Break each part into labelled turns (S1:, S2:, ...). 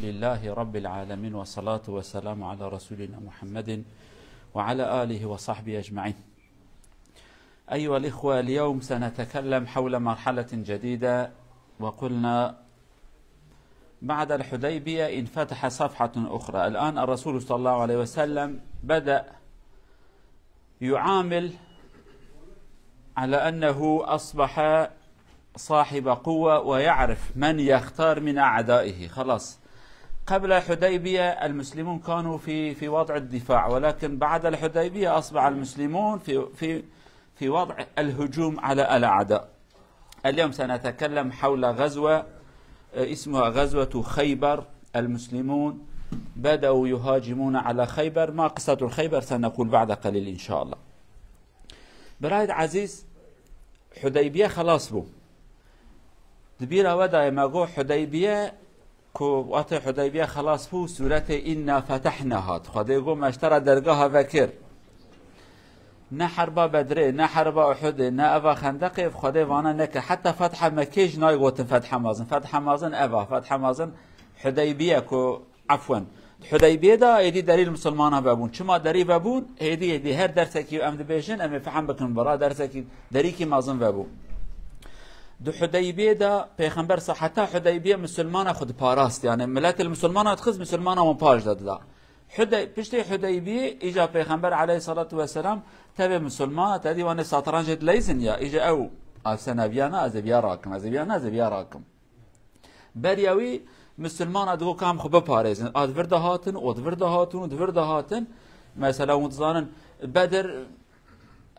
S1: لله رب العالمين، والصلاة والسلام على رسولنا محمد وعلى آله وصحبه أجمعين. أيها الإخوة، اليوم سنتكلم حول مرحلة جديدة، وقلنا بعد الحديبية انفتح صفحة أخرى. الآن الرسول صلى الله عليه وسلم بدأ يعامل على أنه أصبح صاحب قوة ويعرف من يختار من أعدائه. خلاص، قبل الحديبية المسلمون كانوا في وضع الدفاع، ولكن بعد الحديبية أصبح المسلمون في وضع الهجوم على الأعداء. اليوم سنتكلم حول غزوة اسمها غزوة خيبر. المسلمون بدأوا يهاجمون على خيبر. ما قصة الخيبر سنقول بعد قليل إن شاء الله. برايد عزيز، حديبية خلاص بو دبيرا ودا يماغو حديبية كو وقت حديبية خلاص بو سورة إنا فتحناهات خديقو مشترى درقاها فكر نا حربا بدري نا حربا أحد نا أفا خندقي خدي وانا نك حتى فتح مكيج ناي قوتن فتح مازن فتح مازن حديبية كو عفوا حديبية دا ايدي دليل مسلمان بابون چما داري بابون ايدي هر درسكي ام دبيشن ام فهم بكن برا درسكي داريكي مازن بابون دو حديبية دا پیغمبر صحتا حديبية مسلمان خود پاراست، يعني ملت المسلمان تخز مسلمان من پاش داد دا پشتی حديبية اجا پیغمبر عليه الصلاة والسلام تبع مسلمان تدي وانا ساترانج ليزن يا اجا او سنبيانا ازبيا راكم برياوي مسلمان ادغو كام خو بپاريزن ادورده هاتن مثلا متزانن بدر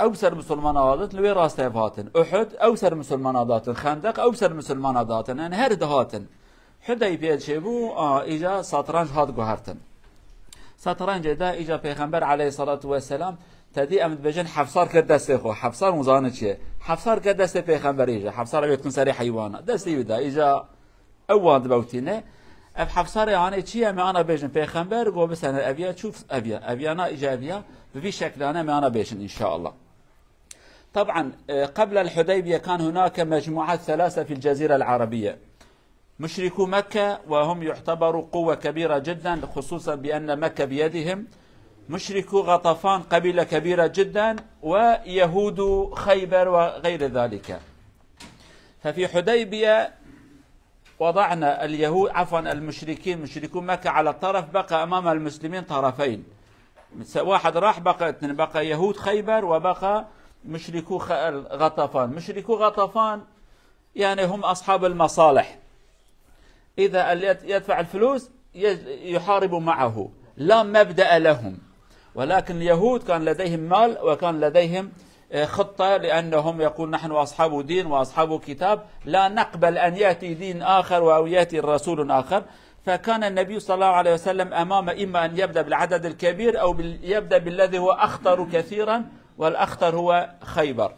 S1: اوسر مسلمان عادت لوي راسته هاتن احد اوسر مسلمان عادت خندق اوسر مسلمان عادت يعني هر دهاتن حديبية شبو اجا ساترانج هات گوهرتن ساترانج دا اجا پیغمبر عليه الصلاة والسلام تدي امد بجن حفصار كد دسته خو حفصار مزانه چه حفصار كد دسته پیغمبر اجا حفصار بيتكون سري حيوانه دستي بدا اجا اواد بوتينه اف حفصار يعني چيه ما انا بيجن پیغمبر گو بس انا ابيا تشوف ابيانا ايجابيه بفي شكل انا ما انا بيجن ان شاء الله. طبعا قبل الحديبيه كان هناك مجموعات ثلاثه في الجزيره العربيه، مشركو مكه وهم يعتبروا قوه كبيره جدا، خصوصا بان مكه بيدهم، مشركو غطفان قبيله كبيره جدا، ويهود خيبر وغير ذلك. ففي حديبيه وضعنا اليهود المشركين مشركو مكة على الطرف، بقى أمام المسلمين طرفين، واحد راح بقى اثنين، بقى يهود خيبر وبقى مشركو غطفان. مشركو غطفان يعني هم أصحاب المصالح، إذا يدفع الفلوس يحاربوا معه، لا مبدأ لهم. ولكن اليهود كان لديهم مال وكان لديهم خطة، لأنهم يقول نحن أصحاب دين وأصحاب كتاب، لا نقبل أن يأتي دين آخر أو يأتي رسول آخر. فكان النبي صلى الله عليه وسلم أمام إما أن يبدأ بالعدد الكبير أو يبدأ بالذي هو أخطر كثيرا، والأخطر هو خيبر.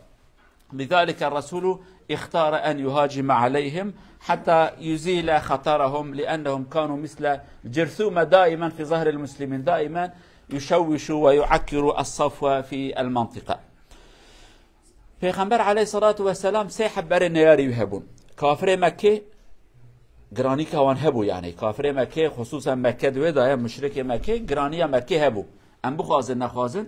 S1: لذلك الرسول اختار أن يهاجم عليهم حتى يزيل خطرهم، لأنهم كانوا مثل جرثومة دائما في ظهر المسلمين، دائما يشوشوا ويعكروا الصفوة في المنطقة. پیغمبر علیه الصلاة والسلام سه حبر نیاری هبون. کافر مکه گرانی کوان هبو، يعني کافر مکه خصوصا مکه دوی دای مشرک مکه گرانی مکه هبو. ام بخوازن نخوازن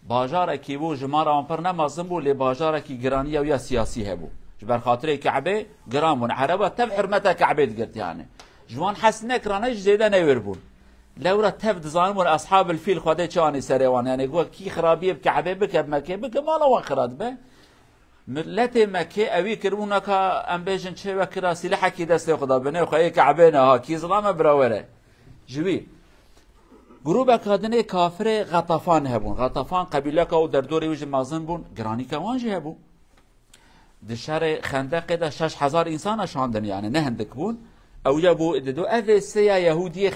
S1: باجار کی بو جمار امپر نمازن بو لی باجار کی گرانی و یا سیاسی هبو. جبر خاطر کعبه گرامون عربه تبع حرمت کعبه دگرت، يعني جوان حسنه کرانه زیاده نویربون. لورا تفد ظالمون اصحاب الفيل خدای چانی سروان، يعني گو کی خرابی بکعبه بک مکه بک مالا وان خراد به ملت مکه اوی کربونا کا ام بیجن چه وکرا سلاح کی دست خدا بنه خو کعبه نه ها کی ظلام براوره جوی گروه کادنه کافر غطفان هبون. غطفان قبیله کو در دوری وج مازن بون گرانی کوان جه هبو. د شهر خندق ده 6000 انسان شاندن، يعني نه هندک بون او يبو دو اذسيا يهوديه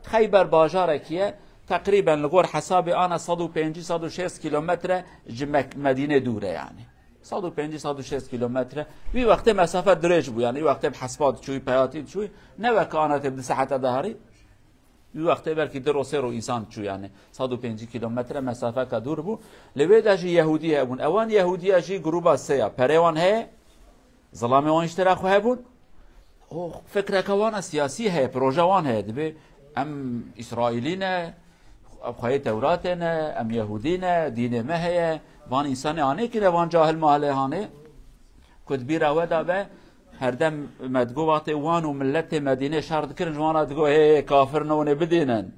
S1: خيبر باجاره كيه تقريبا لغور حساب انا 150-160 كيلومتر مدينه دوره، يعني 150-160 كيلومتر. وي وقت مسافه دريج بو، يعني وقت بحسابات شوي بياتي شوي نو كانت بساحه ظهري، وي وقت بلكي دروسيرو انسان شو، يعني 150 كيلومتر مسافه كدور بو. لويداج يهوديه ابون اوان يهوديه جي جروبا سيا بريوان هي ظلامي وان اشتراكو هبون او فكره كوانا سياسي هي بروجوان هي دبي ام اسرائيلينا ابخاي توراتنا ام يهودينا دين ما هي وان انسان اني كده وان جاهل ماله هاني كنت بيرا ودا به هردم مدقوات وان وملت مدينه شهر كرن جوانا دقو هي كافر نون بدينن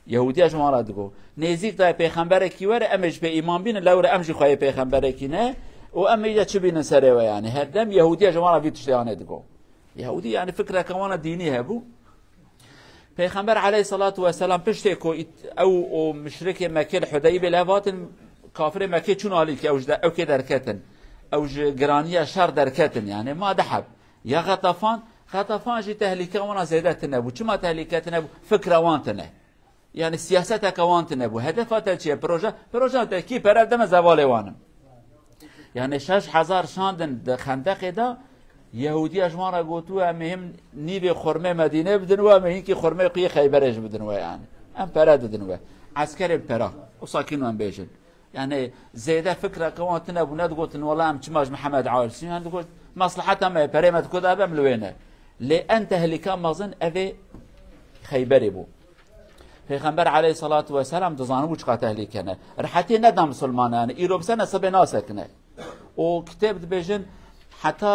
S1: يهودي جوانا دقو نزيك دا پیغمبر کی ور امش به ایمان بین لور امش خوای پیغمبر کی نه و ام يجا تشبين سريوا يعني هردم يهوديه جماعه بيتشتيانه دغو يهودي يعني فكره كمان دينيه هبو پیغمبر عليه الصلاه والسلام پشتكو او مشرك مكه الحديبيه لهوات كافر مكه چون عليك او كدركتن او جرانيه شر دركتن يعني ما دحب يا غطفان جي تهلكه وانا زيدتنا ابو كما تهلكتنا ابو فكره وانتنا يعني سياستك وانتنا ابو هدفها شيء بروجه كي برادم زوال وانم يعني 6000 شاندن خندق دا يهودي اجمانا قوتوا مهم نيبي خرمه مدينه بدن و مهم كي خرمه قي خيبرج بدن و يعني ام براد بدن و عسكري برا وساكنوا ام بيجن يعني زيدا فكره كوانتنا ابو ند قلت والله ام تشماج محمد عارسين يعني قلت مصلحتها ما بريمت كذا بملوينه لان تهلكا مازن ابي خيبر بو پیغمبر علیه الصلاة والسلام دزانو وچ تهلیکنه رحتی ندم مسلمانان ایروبسن سب ناسکنه و کتاب دبیجن حتی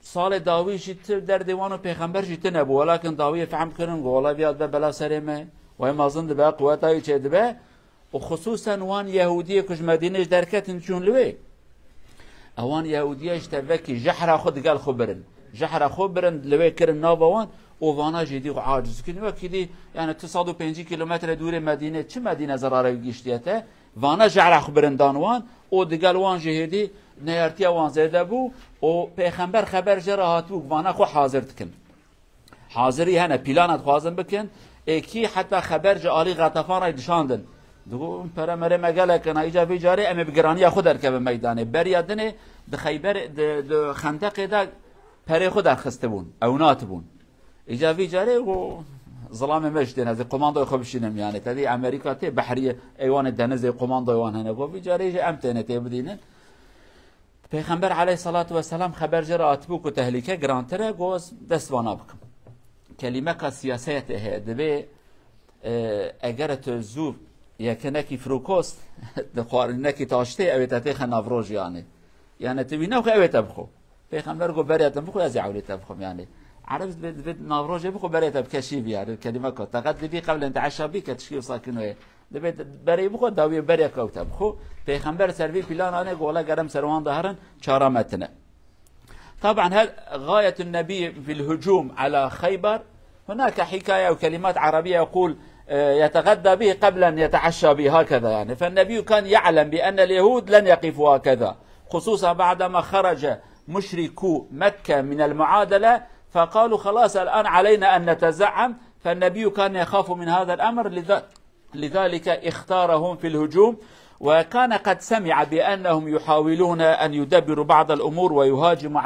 S1: سال داوی جیت در دیوانو پیغمبر جیت نبو ولكن داوی فهم کنن گولا بیاد به بلا سرمه و مازن دبه قوتای چه دبه و خصوصا وان یهودی کش مدینه درکتن چون لوی اوان یهودیش تبکی جحر خود قال خبرن جحر خبرن لوی کرن نابوان وانا جدي عاجز كني وكدي يعني 905 كيلومتر دور مدينه چه مدينه زراره گشتيته وانا جعل خبرندانوان او دگل وان جهدي نيرتي وان زيده بو او پیغمبر خبر جراحت بو وانا خو حاضر تكن حاضري هنا بلانات خوازم بكن اكي حتى خبر جالي غطفان دشاندن دو پر مره مگله کنا ایجا بیجاری ام بگرانی خود درکب میدانه بریادنه د خیبر د خندق دا پر خود درخسته بون او ناتبون إيجابي جاري و ظلام مجدين هذا قماندو خبشينم يعني تدي أمريكا تي بحرية أيوان الدنز قماندو أيوان هنا قوي جاري جا أمتنا تبدينا پیغمبر عليه الصلاة والسلام خبر جرا أتبوك وتهلكة جرانترا جوز دستوانا بكم كلمة كسياسية دبي أجرت الزوب يكنكي فروكوست دخوارنكي تاشتي أو تتخ نافروج يعني تبينا خو أو تبخو پیغمبر قو بريت تبخو أزي عولي تبخم يعني عرفت بد نافروج بخو بريت بكشيف يعني الكلمة كو تقد بي قبل أن تعشى بك تشكيل ساكنه دبيت بري بخو داوي بري كو تبخو پیغمبر سروي بلان أنا قولا قرم سروان ظهرن شارمتنا طبعا هل غاية النبي في الهجوم على خيبر هناك حكاية وكلمات عربية يقول يتغدى به قبل أن يتعشى به هكذا يعني فالنبي كان يعلم بأن اليهود لن يقفوا هكذا خصوصا بعدما خرج مشركو مكة من المعادلة فقالوا خلاص الآن علينا أن نتزعم فالنبي كان يخاف من هذا الأمر لذلك اختارهم في الهجوم وكان قد سمع بأنهم يحاولون أن يدبروا بعض الأمور ويهاجموا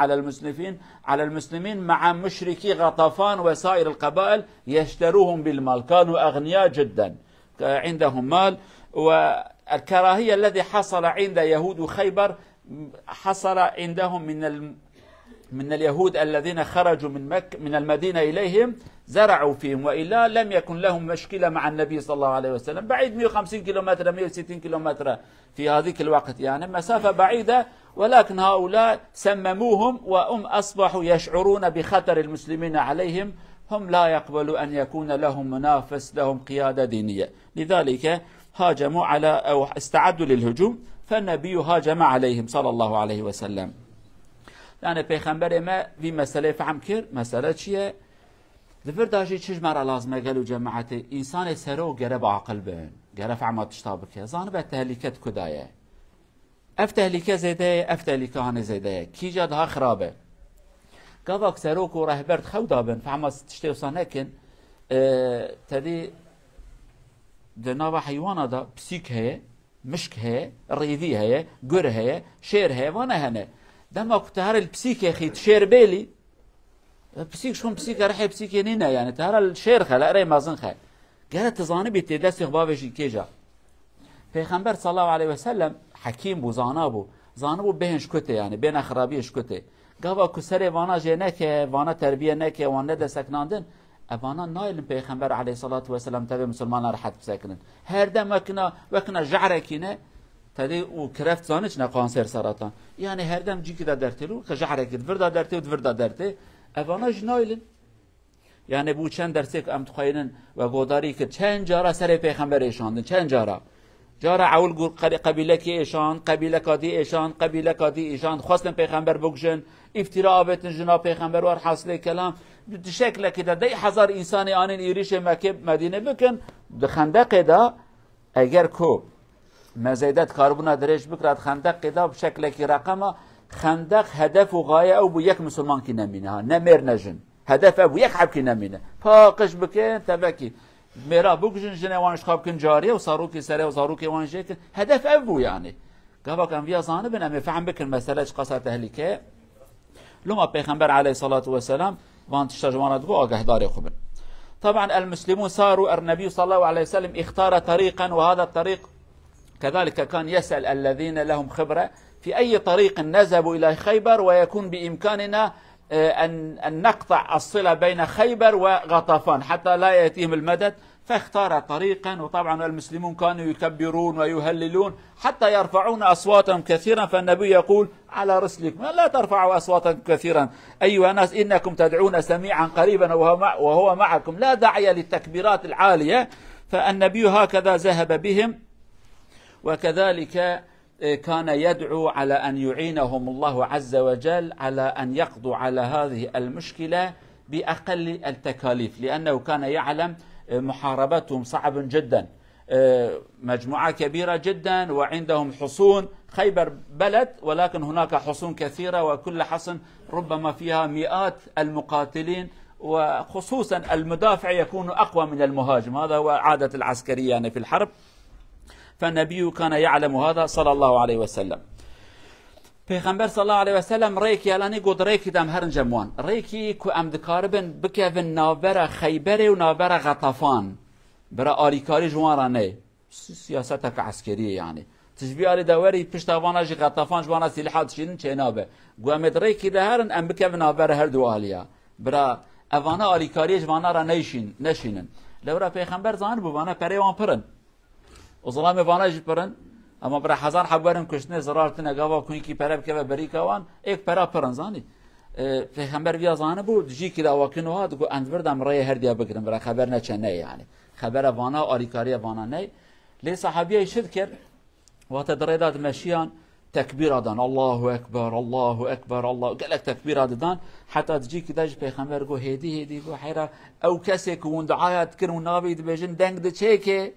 S1: على المسلمين مع مشركي غطفان وسائر القبائل يشتروهم بالمال كانوا أغنياء جدا عندهم مال والكراهية الذي حصل عند يهود خيبر حصل عندهم من اليهود الذين خرجوا من المدينة إليهم زرعوا فيهم وإلا لم يكن لهم مشكلة مع النبي صلى الله عليه وسلم بعيد 150 كيلومتر 160 كيلومتر في هذيك الوقت يعني مسافة بعيدة ولكن هؤلاء سمموهم وهم أصبحوا يشعرون بخطر المسلمين عليهم هم لا يقبلوا أن يكون لهم منافس لهم قيادة دينية لذلك هاجموا على أو استعدوا للهجوم فالنبي هاجم عليهم صلى الله عليه وسلم يعني پیغمبر ما في مسألة فهم كر مسألة چیه دفر داجي چش مرا لازمه قالوا جماعة إنسان سرو قرب عقل بين قرب عمات تشتابك زان به تهلكت كدايه اف تهلكه زيده اف تهلكه هانه زيده كي جادها خرابه قافك سروك ورهبرت خودا بن فعما تشتي وصانكن تدي دناوا حيوانا دا بسيك هي مشك هي ريذي هي قر هي شير هي وانا هنا دما كنت هار البسيك يا اخي تشير بيلي بسيك شلون بسيك راح بسيك ينينا يعني تهار الشير خلا ري مازن خا قالت تزاني بتدس خبابش كيجا پیغمبر صلى الله عليه وسلم حكيم بو زانابو بهنش كته يعني بين خرابيش كته قابا كسر وانا جينك وانا تربية نك وانا دسكناندن اوانا نايل پیغمبر علیه الصلاة والسلام تبع مسلمان راحت بسکنن هر دم وكنا جعركينه تدي وكرفت زانش نقانسر سرطان يعني هر دم جي كده درتلو كجعرك فردا درته وفردا درته اوانا جنايل يعني بو چند درسك ام تخيلن و گوداری که چند جارا سر پیغمبر ایشاندن چند جارا اول گور قبیله کی ایشان قبیله کادی ایشان قبیله کادی ایشان خواستن پیغمبر بگشن افتراء بتن جناب پیغمبر ور حاصل کلام بشکل که ده 1000 انسان آنین ایریش مکه مدینه بکن ده خندق دا اگر کو مزیدت کاربونا درش بکرد خندق دا بشکل که رقم خندق هدف و غایه او بو یک مسلمان کی نمینه ها نمیر نجن هدف ابو یک حب کی نمینه پاقش بکن تبکی میرا بگشن جنه وانش خواب کن جاریه و صاروکی سره و صاروکی وانش کن هدف ابو يعني قابا كان فيها صانب انا فهم بكر مسألة قصة تهلكه لما پیغمبر عليه الصلاة والسلام وانت شجوانات قو آگه داري خبر طبعا المسلمون صاروا النبي صلى الله عليه وسلم اختار طريقا وهذا الطريق كذلك كان يسأل الذين لهم خبرة في أي طريق نذهب إلى خيبر ويكون بإمكاننا أن نقطع الصلة بين خيبر وغطفان حتى لا يأتيهم المدد فاختار طريقا وطبعا المسلمون كانوا يكبرون ويهللون حتى يرفعون أصواتهم كثيرا فالنبي يقول على رسلكم لا ترفعوا أصواتكم كثيرا أيها الناس إنكم تدعون سميعا قريبا وهو معكم لا داعي للتكبيرات العالية فالنبي هكذا ذهب بهم وكذلك كان يدعو على أن يعينهم الله عز وجل على أن يقضوا على هذه المشكلة بأقل التكاليف لأنه كان يعلم محاربتهم صعب جدا مجموعة كبيرة جدا وعندهم حصون خيبر بلد ولكن هناك حصون كثيرة وكل حصن ربما فيها مئات المقاتلين وخصوصا المدافع يكون أقوى من المهاجم هذا هو عادة العسكرية يعني في الحرب فالنبي كان يعلم هذا صلى الله عليه وسلم پیغمبر صلى الله عليه وسلم ريكي الاني قد ريكي دم هرن جموان ريكي كو ام دكاربن بكفن نابرا خيبر و نابرا غطفان برا آليكاري جوانراني سياستك عسكرية يعني تشبيه آلي دوري پشتاوانا جي غطفان جوانا سلاحات شينن چينابه قو امد ريكي ده هرن ام بكفن نابرا هر دو آليا برا اوانا آليكاري جوانا را نشينن لورا پیغمبر زان بوانا پريوان پرن وظلام وانا جي پرن اما برای 1000 حبارم کشنه زرارتنه گاوا کنی کی پرب که بری کوان یک پرا پرنزانی پیغمبر ویا زانه بود جی کی دا واکنو ها دو اندوردم رای هر دیا بگیرم برای خبر نه چنه یعنی خبر وانا آریکاری وانا نه لی صحابیه شد کرد وقت دریداد مشیان تکبیر دادن الله اکبر الله اکبر الله قالك تکبیر دادن حتی جی کی داج پیغمبر گو هدی گو حیرا او کسی که اون دعایت کرد و نابید بجن دنگ ده چه که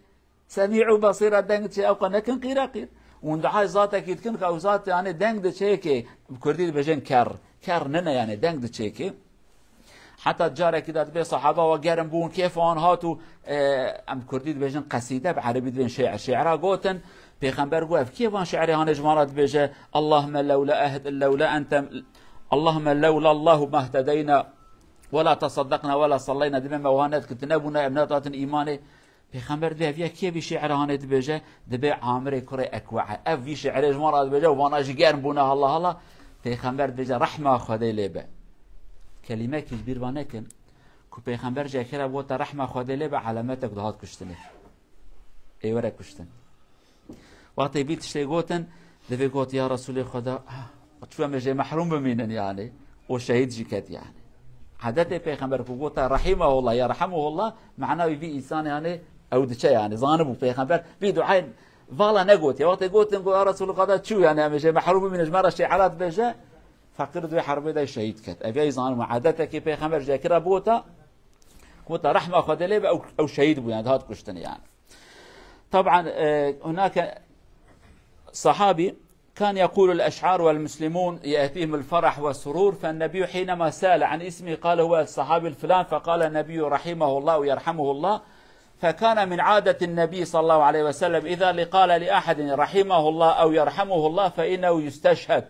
S1: سميع وبصير دنگ چه او قنکن قیر وند های ذاتك يتكن او ذات يعني دنگ ده چه که کردی بجن کر نه يعني دنگ ده چه که حتى جاره كده به صحابه و گرم بون كيف آن هاتو ام کردی بجن قصيده بعربي بين شعرها قوتن پیغمبر گفت كيف آن شعري هان اجمارات بجه اللهم لولا انت اللهم لولا الله ما اهتدينا ولا تصدقنا ولا صلينا دم موانات كنت نبونا ابنات ايمانه پیغمبر ده ویا کی بی شعر هانت بجه دبی عامر کره اکوعه اف وی شعر جمرات بجه و وانا جگرم بونه الله پیغمبر بجه رحمه خدای لبه کلمه کی بیروانه کن کو پیغمبر جه کرا بوت رحمه خدای لبه علامتک دهات کشتنه ایوره کشتن وقتی بیت شتی گوتن دبی گوت یا رسول خدا شو مجه محروم بمینن يعني و شهید جکت يعني عادت پیغمبر کو گوت رحمه الله یا رحمه الله معناه بی انسان يعني او دچه يعني ظانبو پیغمبر بی دعای والا نگوت یا وقت گوتن گو یا رسول خدا چو يعني مجه محروم من اجمار شعارات بجه فقر دو حرب ده شهید کت ابي ظانبو عادت کی پیغمبر ذکر بوتا گوت رحمه خدا له او شهید بو يعني هات کشتن يعني طبعا هناك صحابي كان يقول الأشعار والمسلمون يأتيهم الفرح والسرور فالنبي حينما سأل عن اسمه قال هو الصحابي الفلان فقال النبي رحمه الله ويرحمه الله فكان من عادة النبي صلى الله عليه وسلم إذا قال لأحد رحمه الله أو يرحمه الله فإنه يستشهد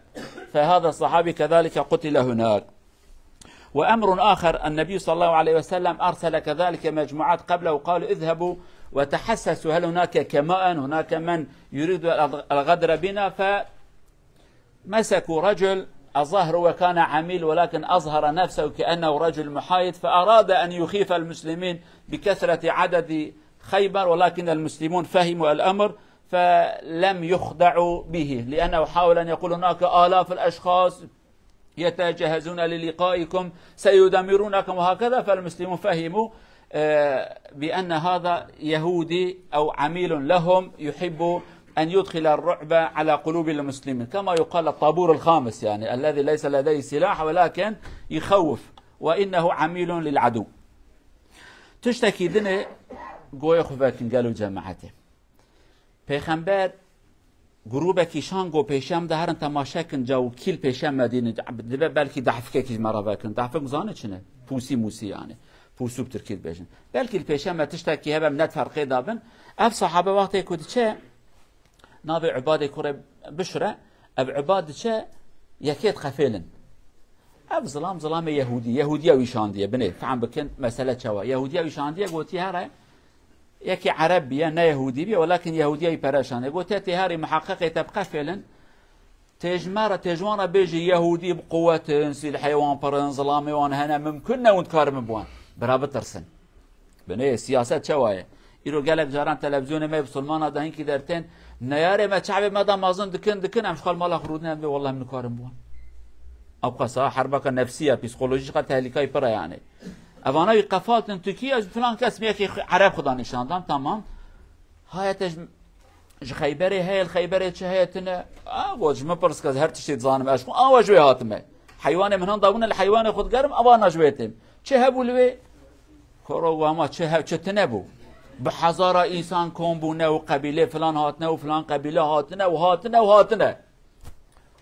S1: فهذا الصحابي كذلك قتل هناك وأمر آخر النبي صلى الله عليه وسلم أرسل كذلك مجموعات قبله وقالوا اذهبوا وتحسسوا هل هناك كماء هناك من يريد الغدر بنا فمسكوا رجل الظاهر هو كان عميل ولكن أظهر نفسه كأنه رجل محايد، فأراد أن يخيف المسلمين بكثرة عدد خيبر، ولكن المسلمون فهموا الأمر فلم يخدعوا به، لأنه حاول أن يقول هناك آلاف الأشخاص يتجهزون للقائكم سيدمرونكم وهكذا، فالمسلمون فهموا بأن هذا يهودي أو عميل لهم يحب أن يدخل الرعب على قلوب المسلمين، كما يقال الطابور الخامس، يعني الذي ليس لديه سلاح ولكن يخوف، وإنه عميل للعدو. تشتكي دني قوي خفاكن قالوا جماعته پیغمبر گروه کیشان گو پیشم ده هرن تماشاکن جو کیل پیشم مدینه دبه بلکی دحفکه کی مرا بکن دحفک زانه چنه پوسی موسی يعني پوسو بترکید بجن بلکی پیشم تشتکی هبم نت فرقی دابن اف صحابه وقتی کود چه نابي عباده كره بشره اب عباده چه يكيد قفيلن اب ظلام يهوديه ويشانديه بني فهم بكن مساله شوا يهوديه ويشانديه قوتي هره يكي عربيه نا يهوديه ولكن يهوديه يبرشان قوتي تهاري محققه تبقى فعلا تجوانا بيجي يهودي بقوه نسي الحيوان برن ظلامي وانا هنا ممكن ونكار مبوان برابط ترسن بني سياسه شوايه يرو قالك جاران تلفزيون ما بسلمان دهين كي درتين نياري ما شعبي ما دام مازن دكن امش خال مالا خرودنا والله من كارم بوان ابقى صح حربك النفسيه بسيكولوجيكا تهلكاي برا يعني افانا يقفات تركيا فلان كاس ميكي عرب خدا نشاندان تمام هاي خيبري هاي الخيبري شهيتنا وجه ما برسكاز هر تشي تزانم اشكو وجوي هاتمه حيوان من هون ضاونا الحيوان خد قرم ابانا جويتم شهبوا لوي كرو ما شهب تنبو بحزارة إنسان كومبونا وقبيلة فلان هاتنا وفلان قبيلة هاتنا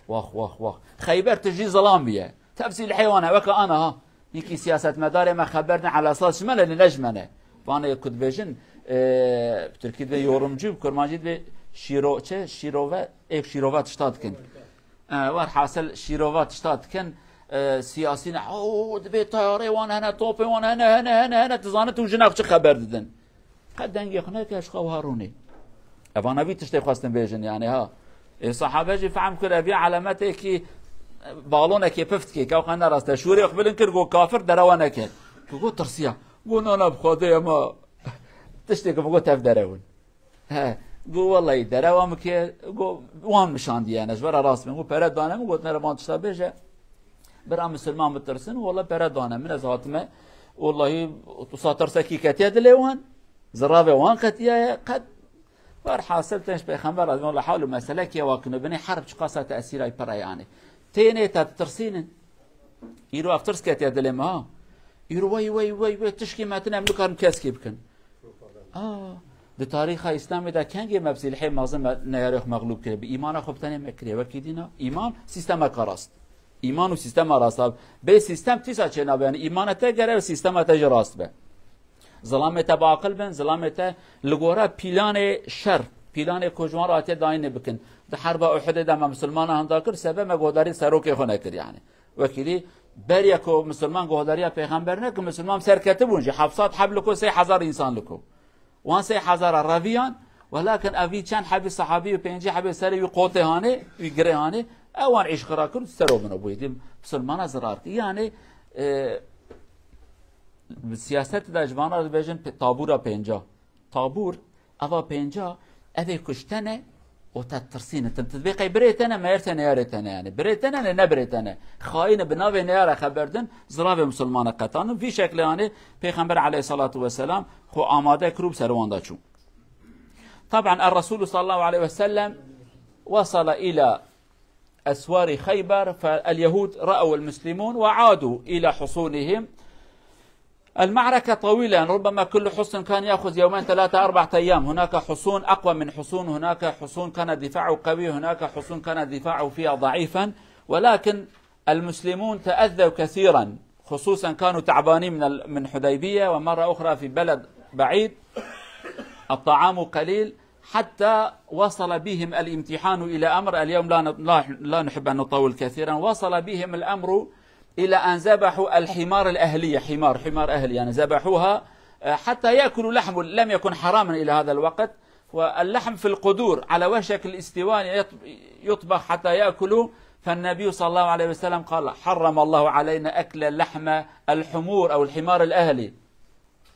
S1: واخ خيبر تجي ظلام بيه تفسير الحيوانة وكا أنا ها يكي سياسة مداري ما خبرنا على أساس شمالة لنجمنا فأنا كنت بيجن بتركيد بي يورمجي بكرمانجيد بي شيروفا شيروفا تشتاد كن وار حاصل شيروفا تشتاد كن سياسيين دبي طياري وانا هنا توبي وانا هنا تزانت وجناك خبر ددن قد دنگی خونه که اشقا هاروني افانا بي تشتي خواستن بيجن يعني ها الصحابه جي فهم كده في علامات كي بالونه كي بفت كي كاو خنا راست شوري قبل انكر جو كافر دروانا كان جو ترسيا قلنا انا بخاطر ما تشتي جو تف درون ها جو والله دروام كي جو وان مشان دي انا جبر راس من برا دانا قلت انا ما تشتا بيجا برا مسلمان مترسن والله برا دانا من ذاتما والله تصاتر سكيكتي دليوان زرابه وان قتيا قد فرحاصل تنش بيخمر از الله حول مساله كي واكنو بني حرب قاسه تاثير اي برا يعني تيني تترسين يرو افترس كتيا دلما يرو وي تشكي ما تنام لكم كاسكي بكن بتاريخ الاسلام ده كان مبسي الحين مازن نيارخ مغلوب كده بايمان خبتني مكري وكيدينا ايمان سيستم كراست ايمان وسيستم راست به سيستم تيسا چنا يعني ايمان تجرى وسيستم تجراست به ظلامته باقل بن ظلامته لغورا بلان شر بلان كوجوان راتي داين بكن ده حرب احد ده مسلمان هنداكر سبب ما گوداري سروك خونه كر يعني وكيلي بريكو مسلمان گوداريا پیغمبرنا که مسلمان سركتبون حفصات حبلكو 3000 انسان لكو وان 3000 رافيان ولكن افي كان حبي صحابي وبينجي حبي سري قوتهانه ويغريهانه اوان عيش خراكر سرو من ابويدم مسلمان زرار يعني سیاست در جوانان رو بجن طابور پنجا طابور اوا پنجا اوه کشتنه و تترسینه تطبیقی بریتنه میرتنه یارتنه يعني بریتنه نه بریتنه خاین بناوی نیاره خبردن زراب مسلمان قطعان في شکل يعني پیغمبر علیه الصلاة والسلام خو آماده کروب سروانده چون طبعا الرسول صلى الله عليه وسلم وصل إلى أسوار خيبر فاليهود رأوا المسلمون وعادوا إلى حصونهم المعركة طويلة ربما كل حصن كان يأخذ يومين 3 4 أيام هناك حصون أقوى من حصون هناك حصون كان دفاعه قوي هناك حصون كان دفاعه فيها ضعيفا ولكن المسلمون تأذوا كثيرا خصوصا كانوا تعبانين من حديبية ومرة أخرى في بلد بعيد الطعام قليل حتى وصل بهم الامتحان إلى أمر اليوم لا نحب أن نطول كثيرا وصل بهم الأمر إلى أن ذبحوا الحمار الأهلية حمار أهلي يعني ذبحوها حتى يأكلوا لحم لم يكن حراما إلى هذا الوقت واللحم في القدور على وشك الاستواء يطبخ حتى يأكلوا فالنبي صلى الله عليه وسلم قال حرم الله علينا أكل لحم الحمور أو الحمار الأهلي،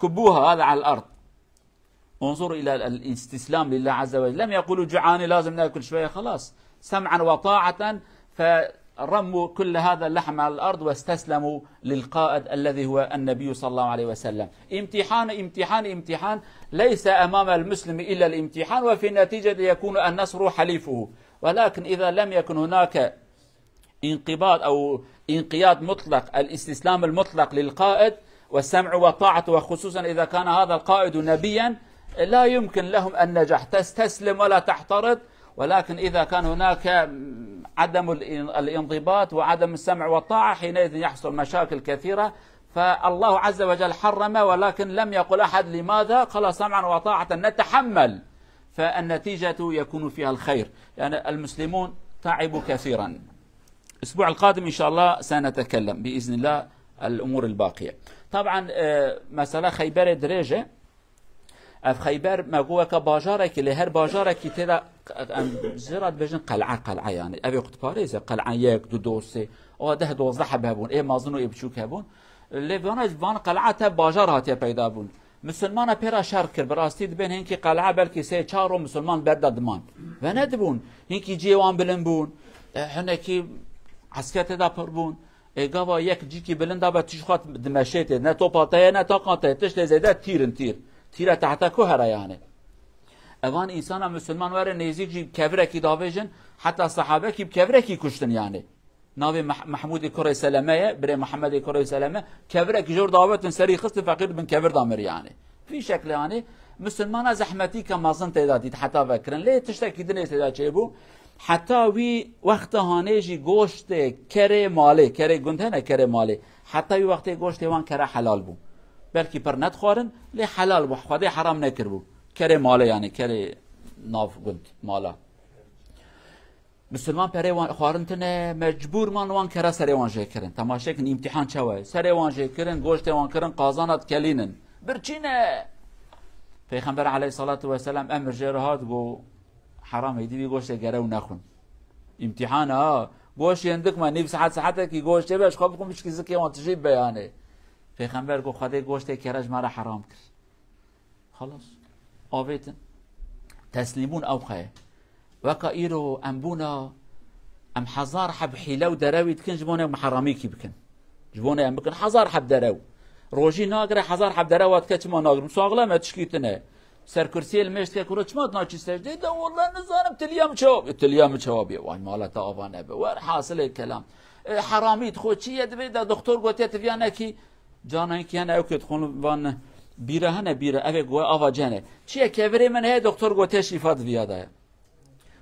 S1: كبوها هذا على الأرض. انظروا إلى الاستسلام لله عز وجل، لم يقولوا جوعاني لازم نأكل شوية، خلاص سمعا وطاعة فرموا كل هذا اللحم على الأرض واستسلموا للقائد الذي هو النبي صلى الله عليه وسلم. امتحان امتحان امتحان، ليس أمام المسلم إلا الامتحان، وفي النتيجة يكون النصر حليفه. ولكن إذا لم يكن هناك انقباض أو انقياد مطلق، الاستسلام المطلق للقائد والسمع والطاعة، وخصوصا إذا كان هذا القائد نبيا، لا يمكن لهم النجاح. تستسلم ولا تحترض. ولكن إذا كان هناك عدم الانضباط وعدم السمع والطاعة، حينئذ يحصل مشاكل كثيرة. فالله عز وجل حرم، ولكن لم يقل أحد لماذا، قال سمعا وطاعة نتحمل، فالنتيجة يكون فيها الخير. يعني المسلمون تعبوا كثيرا. الأسبوع القادم إن شاء الله سنتكلم بإذن الله الأمور الباقية. طبعا مسألة خيبر درجة اف خيبر ما جوا كباجارك اللي هر باجارك ترى زراد بجن قلعة يعني أبي قط باريس قلعة يك دو دوسي أو ده دوزده هبون إيه مازنو إيه بشوك هبون اللي بيانج بان قلعة باجار هاتي پیدا بون. مسلمان پیرا شرکر براستی بین هنکی قلعه بلکی سه چهار مسلمان برد دمان و ندبون هنکی جیوان بلند بون، هنکی عسکرت دا پر بون، اگاوا یک جیکی بلند با تیش خات دمشیت نه تو پاتای نه طاقته تش لزیده تیر تحت کوهره یعنی. اوان انسان مسلمان وره نزیک جی کبره کی داویجن، حتی صحابه کی کبره کی کشتن یعنی. ناوی محمود کره سلامه بر محمد کره سلامه کبره کی جور دعوت سری خست فقیر بن کبر دامر یعنی. في شكل يعني مسلمان زحمتي كما ظن تعداد حتى فكرن ليه تشتكي دنيا تعداد شيبو حتى وي وقت هانيجي گوشت كره ماله كره گندهنه كره ماله حتى وي وقت گوشت وان كره حلال بو بلكي پر ندخورن ليه حلال بو خدي حرام نكربو كره ماله يعني كره ناف گند ماله مسلمان پره وان خارنتنه مجبور من وان كره سري وان جه کرن تماشا كن امتحان چوي سري وان جه کرن گوشت وان کرن قازانات كلينن برچینه پیغمبر علیه الصلاة والسلام امر جرهات گو حرام ایدی بی گوشت گره و نخون امتحان ها گوشت یندک ما نیب ساعت کی گوشت بهش خواب بکن بش کسی که وانتجیب بیانه پیغمبر گو خدا گوشت کرج مرا حرام کرد خلاص آویتن تسلیمون او خیه وکا ایرو امبونا ام حزار حب حیله و دراوید کن جبونه محرامی کی بکن جبونه ام بکن حزار حب درو روجي ناقرة حزار حب دروات كتما ناقر مساغلة ما تشكيتنا سر كرسي المشت كورو چمات ناچي سجده ده والله نزانم تليام جوابي واي مالتا افانه به ور حاصل الكلام حرامي خو چي دبي ده دكتور قوتي تفيانا كي جانا كي انا اوكي تخون وان بيره هنا بيره افي گو افا جنه چي كبري من هي دكتور قوتي شفات فياده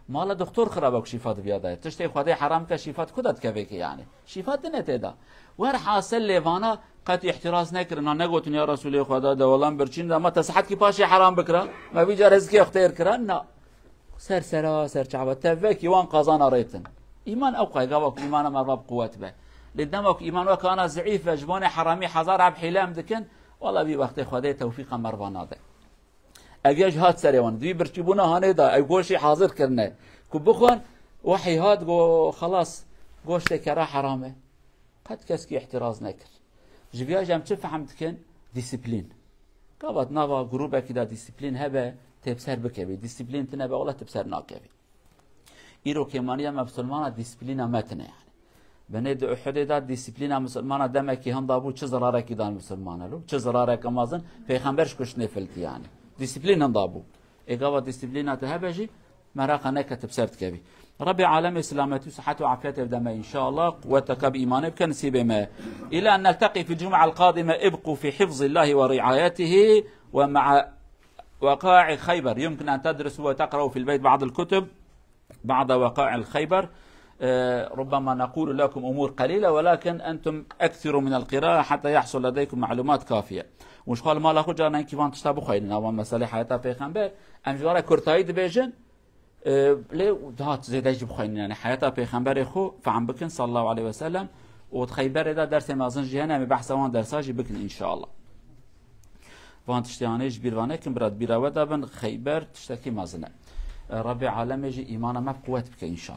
S1: مال دكتور خرابك شفات فياده تشتي خدي حرام كشفات كدت كفيك يعني شفات نتدا ور حاصل لوانا قد احتراز نکردن نگوتن یا رسول خدا ده والله برچین ده ما تصحت کی پاشی حرام بکره ما بیجا رزقی اختیار کردن نه سر چعبت تفکی وان قازان ریتن ایمان او قایقاوک ایمان ما رب قوت به لدمك ایمان وکانا ضعیف جبان حرامی حزار عب حلام دکن والله بی وقت خدا توفیق مروان ده اگه هات سریوان دوی برچیبونه هانه ده ای گوشی حاضر کرنه کو بخون وحی هات گو خلاص گوشت کرا حرامه قد کسی احتراز نکرد جبيا جام تفهمت كن ديسيبلين قابت نافا جروبا كده ديسيبلين هبه تبصر بكبي ديسيبلين تنبه ولا تبصر ناكبي ايرو كمانيا مسلمانه ديسيبلين متنه يعني بنيد احد دا ديسيبلين مسلمانه دمكي هم دابو چه زراره کی دان مسلمانه لو چه زراره کمازن پیغمبرش کش نفلت يعني ديسيبلين هم دابو ايغا ديسيبلين هبجي مراقه نك تبصرت كبي ربي عالم سلامته وصحته وعافيته بدما إن شاء الله قوتك بإيمانه بكنسي بما إلى أن نلتقي في الجمعة القادمة. ابقوا في حفظ الله ورعايته ومع وقائع خيبر. يمكن أن تدرسوا وتقرأوا في البيت بعض الكتب بعد وقائع الخيبر. ربما نقول لكم أمور قليلة ولكن أنتم أكثروا من القراءة حتى يحصل لديكم معلومات كافية. وش قال ما لاخو جانا كيفان تشتابو خيلنا ومسألة حياة پیغمبر أمجوارا كرتايد بيجن ليه دهات زي ده يجيب خاين يعني حياته پیغمبر خو فعم بكن صلى الله عليه وسلم وتخيبر ده درس مازن جهنم بحث وان درساجي بكن ان شاء الله وان تشتيانيش بيروانه كم براد بيراوه دابن خيبر تشتكي مازنه ربي عالم يجي ايمانه ما بقوت بك ان شاء الله.